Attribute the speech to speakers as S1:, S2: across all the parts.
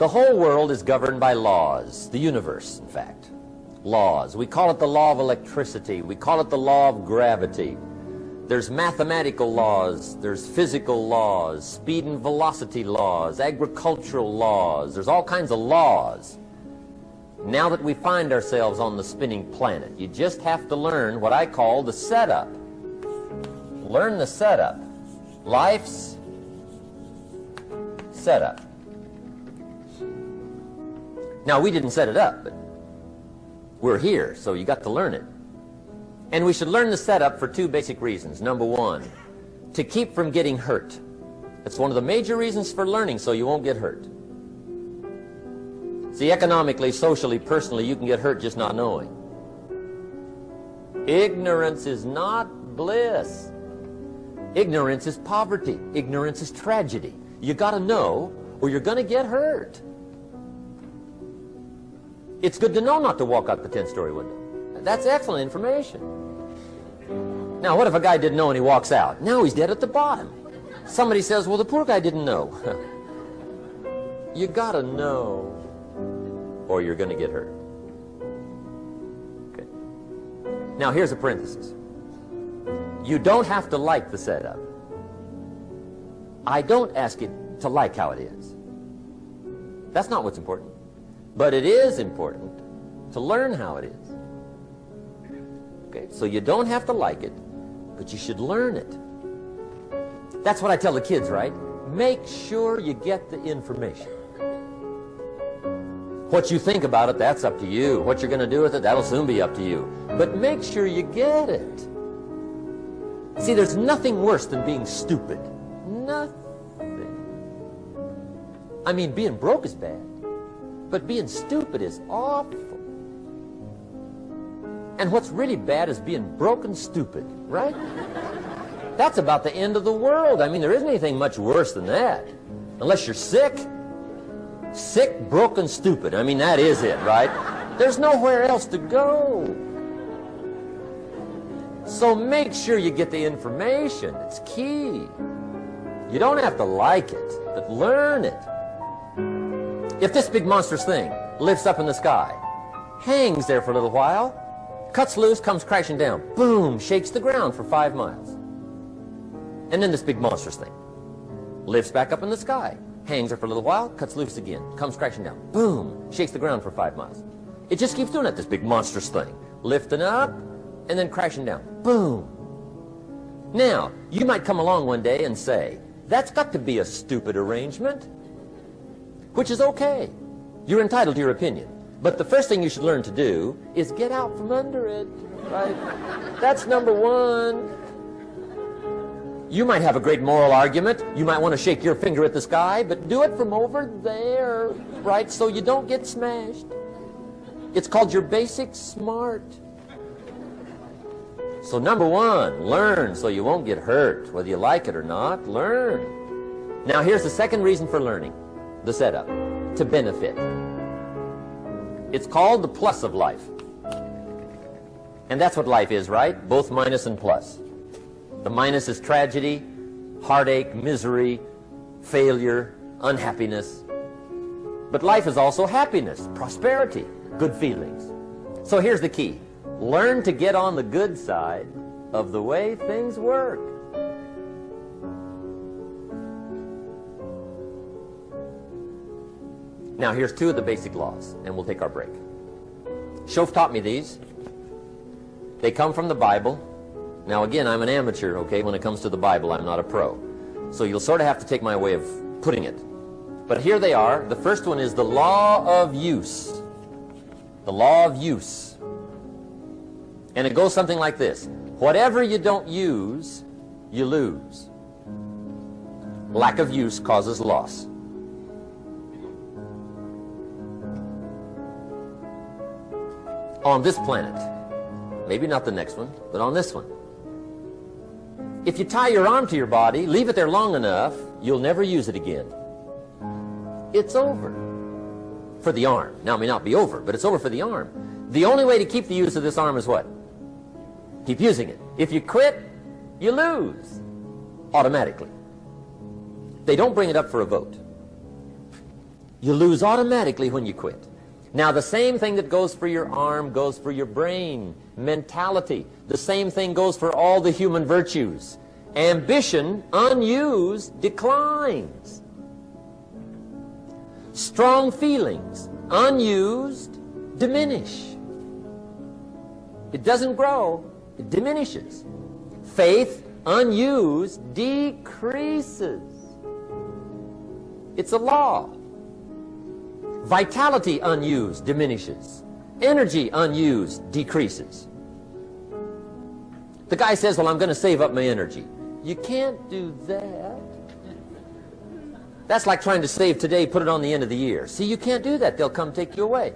S1: The whole world is governed by laws, the universe, in fact. Laws. We call it the law of electricity. We call it the law of gravity. There's mathematical laws, there's physical laws, speed and velocity laws, agricultural laws. There's all kinds of laws. Now that we find ourselves on the spinning planet, you just have to learn what I call the setup. Learn the setup. Life's setup. Now, we didn't set it up, but we're here, so you got to learn it. And we should learn the setup for two basic reasons. Number one, to keep from getting hurt. It's one of the major reasons for learning, so you won't get hurt. See, economically, socially, personally, you can get hurt just not knowing. Ignorance is not bliss. Ignorance is poverty. Ignorance is tragedy. You got to know, or you're going to get hurt. It's good to know not to walk out the 10th-story window. That's excellent information. Now, what if a guy didn't know and he walks out? Now he's dead at the bottom. Somebody says, well, the poor guy didn't know. You got to know, or you're going to get hurt. Okay. Now, here's a parenthesis. You don't have to like the setup. I don't ask you to like how it is. That's not what's important. But it is important to learn how it is. Okay, so you don't have to like it, but you should learn it. That's what I tell the kids, right? Make sure you get the information. What you think about it, that's up to you. What you're going to do with it, that'll soon be up to you. But make sure you get it. See, there's nothing worse than being stupid. Nothing. I mean, being broke is bad. But being stupid is awful. And what's really bad is being broke and stupid, right? That's about the end of the world. I mean, there isn't anything much worse than that. Unless you're sick. Sick, broken, stupid. I mean, that is it, right? There's nowhere else to go. So make sure you get the information. It's key. You don't have to like it, but learn it. If this big monstrous thing lifts up in the sky, hangs there for a little while, cuts loose, comes crashing down, boom, shakes the ground for 5 miles. And then this big monstrous thing lifts back up in the sky, hangs there for a little while, cuts loose again, comes crashing down, boom, shakes the ground for 5 miles. It just keeps doing it, this big monstrous thing, lifting up and then crashing down, boom. Now, you might come along one day and say, that's got to be a stupid arrangement. Which is okay. You're entitled to your opinion. But the first thing you should learn to do is get out from under it, right? That's number one. You might have a great moral argument. You might want to shake your finger at the sky, but do it from over there, right? So you don't get smashed. It's called your basic smart. So number one, learn so you won't get hurt. Whether you like it or not, learn. Now here's the second reason for learning. The setup, to benefit. It's called the plus of life. And that's what life is, right? Both minus and plus. The minus is tragedy, heartache, misery, failure, unhappiness. But life is also happiness, prosperity, good feelings. So here's the key. Learn to get on the good side of the way things work. Now, here's two of the basic laws, and we'll take our break. Shof taught me these. They come from the Bible. Now, again, I'm an amateur, okay? When it comes to the Bible, I'm not a pro. So you'll sort of have to take my way of putting it. But here they are. The first one is the law of use. The law of use. And it goes something like this. Whatever you don't use, you lose. Lack of use causes loss. On this planet, maybe not the next one, but on this one, if you tie your arm to your body, leave it there long enough, you'll never use it again. It's over for the arm. Now, it may not be over, but it's over for the arm. The only way to keep the use of this arm is what? Keep using it. If you quit, you lose automatically. They don't bring it up for a vote. You lose automatically when you quit. Now, the same thing that goes for your arm goes for your brain, mentality. The same thing goes for all the human virtues. Ambition, unused, declines. Strong feelings, unused, diminish. It doesn't grow, it diminishes. Faith, unused, decreases. It's a law. Vitality, unused, diminishes. Energy, unused, decreases. The guy says, well, I'm going to save up my energy. You can't do that. That's like trying to save today, put it on the end of the year. See, you can't do that. They'll come take you away.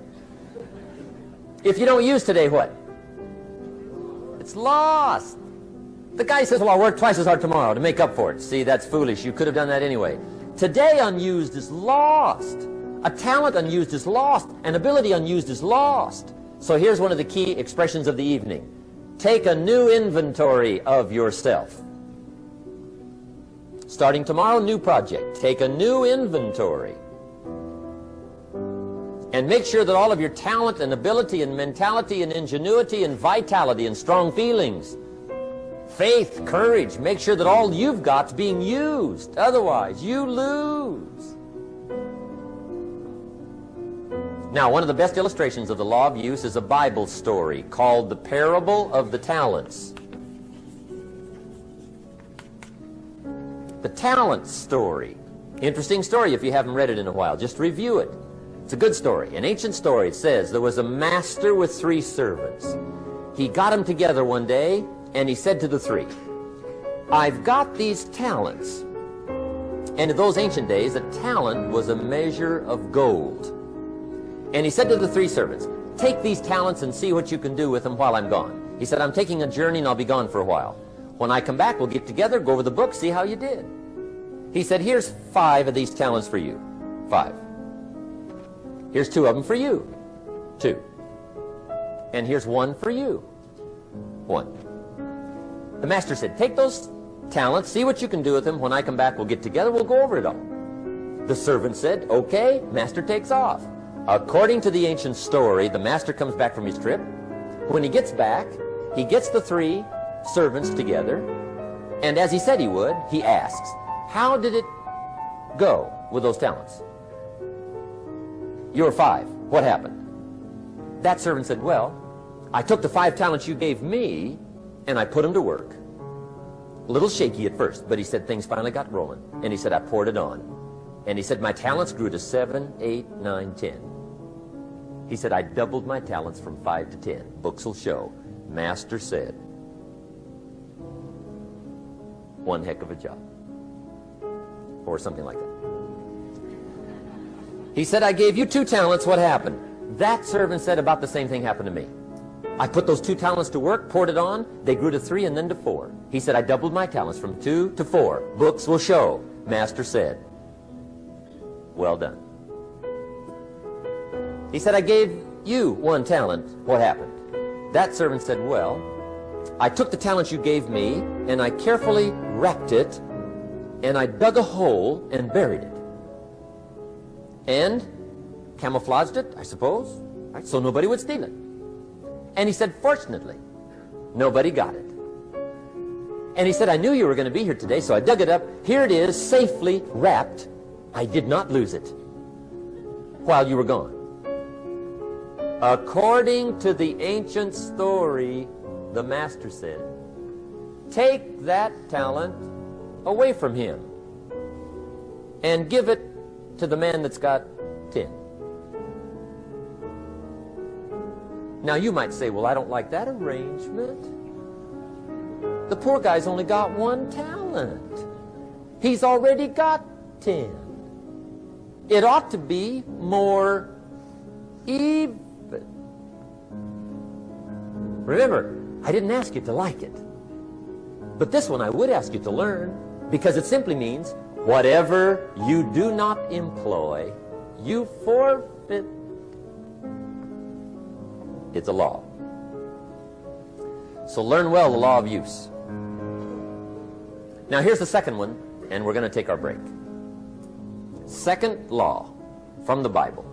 S1: If you don't use today, what? It's lost. The guy says, well, I'll work twice as hard tomorrow to make up for it. See, that's foolish. You could have done that anyway. Today unused is lost. A talent unused is lost. An ability unused is lost. So here's one of the key expressions of the evening. Take a new inventory of yourself. Starting tomorrow, new project. Take a new inventory. And make sure that all of your talent and ability and mentality and ingenuity and vitality and strong feelings, faith, courage, make sure that all you've got's being used. Otherwise, you lose. Now, one of the best illustrations of the law of use is a Bible story called the Parable of the Talents. The talent story. Interesting story if you haven't read it in a while. Just review it. It's a good story. An ancient story. It says there was a master with 3 servants. He got them together one day and he said to the 3, I've got these talents. And in those ancient days, a talent was a measure of gold. And he said to the 3 servants, take these talents and see what you can do with them while I'm gone. He said, I'm taking a journey and I'll be gone for a while. When I come back, we'll get together, go over the book, see how you did. He said, here's 5 of these talents for you. 5. Here's 2 of them for you. 2. And here's 1 for you. 1. The master said, take those talents, see what you can do with them. When I come back, we'll get together, we'll go over it all. The servant said, okay. Master takes off. According to the ancient story, the master comes back from his trip. When he gets back, he gets the 3 servants together, and as he said he would, he asks, how did it go with those talents? You were 5. What happened? That servant said, well, I took the 5 talents you gave me and I put them to work. A little shaky at first, but he said things finally got rolling. And he said, I poured it on. And he said, my talents grew to 7, 8, 9, 10. He said, I doubled my talents from 5 to 10. Books will show. Master said, one heck of a job. Or something like that. He said, I gave you 2 talents. What happened? That servant said about the same thing happened to me. I put those 2 talents to work, poured it on. They grew to 3 and then to 4. He said, I doubled my talents from 2 to 4. Books will show. Master said, well done. He said, I gave you 1 talent. What happened? That servant said, well, I took the talents you gave me and I carefully wrapped it and I dug a hole and buried it. And camouflaged it, I suppose, right, so nobody would steal it. And he said, fortunately, nobody got it. And he said, I knew you were going to be here today, so I dug it up. Here it is, safely wrapped. I did not lose it while you were gone. According to the ancient story, the master said, take that talent away from him and give it to the man that's got 10. Now you might say, well, I don't like that arrangement. The poor guy's only got 1 talent. He's already got 10. It ought to be more even. Remember, I didn't ask you to like it. But this one I would ask you to learn, because it simply means whatever you do not employ, you forfeit. It's a law. So learn well the law of use. Now here's the second one, and we're going to take our break. Second law. from the Bible.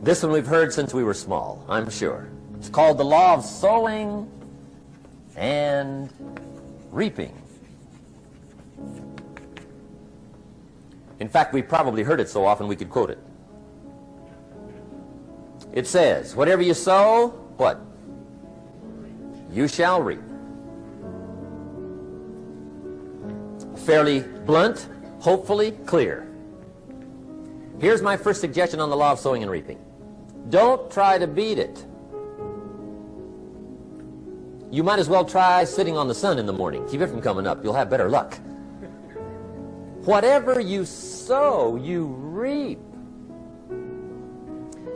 S1: This one we've heard since we were small, I'm sure. It's called the law of sowing and reaping. In fact, we probably heard it so often we could quote it. It says, whatever you sow, what? You shall reap. Fairly blunt, hopefully clear. Here's my first suggestion on the law of sowing and reaping. Don't try to beat it. You might as well try sitting on the sun in the morning. Keep it from coming up. You'll have better luck. Whatever you sow, you reap.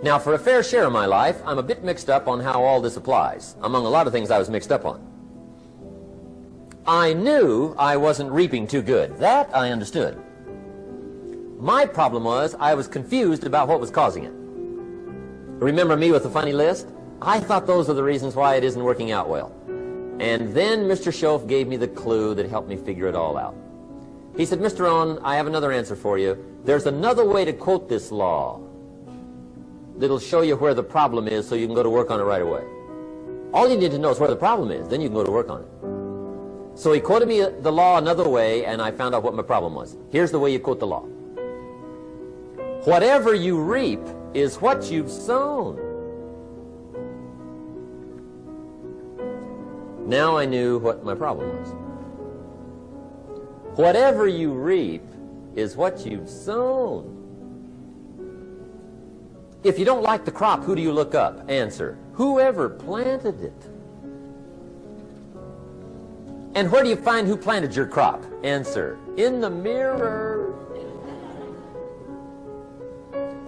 S1: Now, for a fair share of my life, I'm a bit mixed up on how all this applies. Among a lot of things I was mixed up on. I knew I wasn't reaping too good. That I understood. My problem was I was confused about what was causing it. Remember me with the funny list? I thought those are the reasons why it isn't working out well. And then Mr. Schoaf gave me the clue that helped me figure it all out. He said, Mr. Rohn, I have another answer for you. There's another way to quote this law that'll show you where the problem is so you can go to work on it right away. All you need to know is where the problem is, then you can go to work on it. So he quoted me the law another way, and I found out what my problem was. Here's the way you quote the law. Whatever you reap is what you've sown. Now I knew what my problem was. Whatever you reap is what you've sown. If you don't like the crop, who do you look up? Answer, whoever planted it. And where do you find who planted your crop? Answer, in the mirror.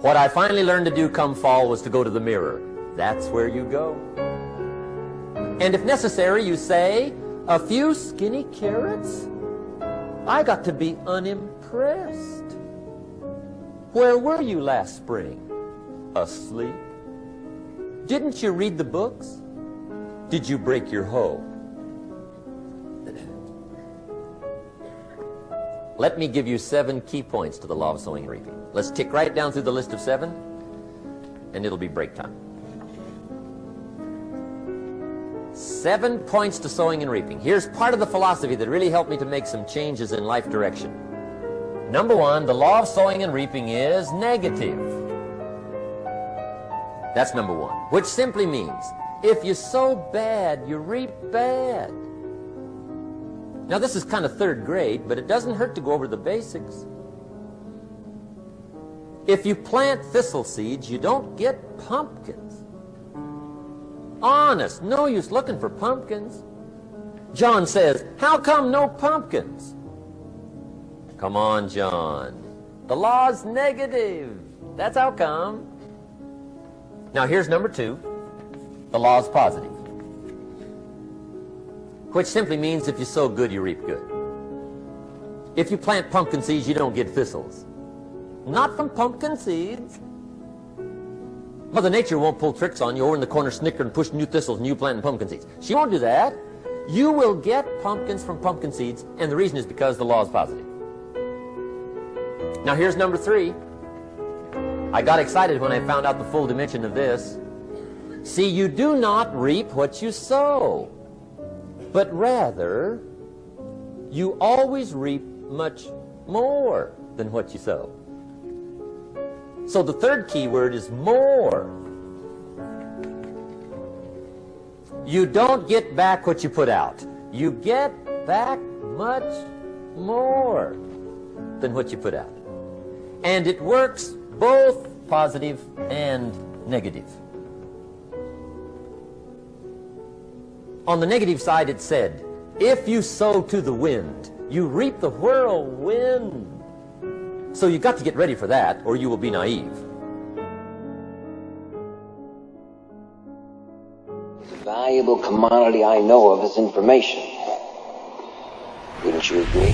S1: What I finally learned to do come fall was to go to the mirror. That's where you go. And if necessary, you say, a few skinny carrots? I got to be unimpressed. Where were you last spring? Asleep? Didn't you read the books? Did you break your hoe? Let me give you 7 key points to the law of sowing and reaping. Let's tick right down through the list of 7, and it'll be break time. 7 points to sowing and reaping. Here's part of the philosophy that really helped me to make some changes in life direction. Number 1, the law of sowing and reaping is negative. That's number 1, which simply means if you sow bad, you reap bad. Now this is kind of 3rd grade, but it doesn't hurt to go over the basics. If you plant thistle seeds, you don't get pumpkins. Honest, no use looking for pumpkins. John says, how come no pumpkins? Come on, John. The law's negative. That's how come. Now here's number 2. The law's positive. Which simply means if you sow good, you reap good. If you plant pumpkin seeds, you don't get thistles. Not from pumpkin seeds. Mother Nature won't pull tricks on you over in the corner snickering and pushing new thistles and you planting pumpkin seeds. She won't do that. You will get pumpkins from pumpkin seeds, and the reason is because the law is positive. Now here's number 3. I got excited when I found out the full dimension of this. See, you do not reap what you sow, but rather you always reap much more than what you sow. So the 3rd key word is more. You don't get back what you put out. You get back much more than what you put out. And it works both positive and negative. On the negative side, it said, if you sow to the wind, you reap the whirlwind. So you've got to get ready for that, or you will be naive.
S2: The valuable commodity I know of is information. Wouldn't you agree?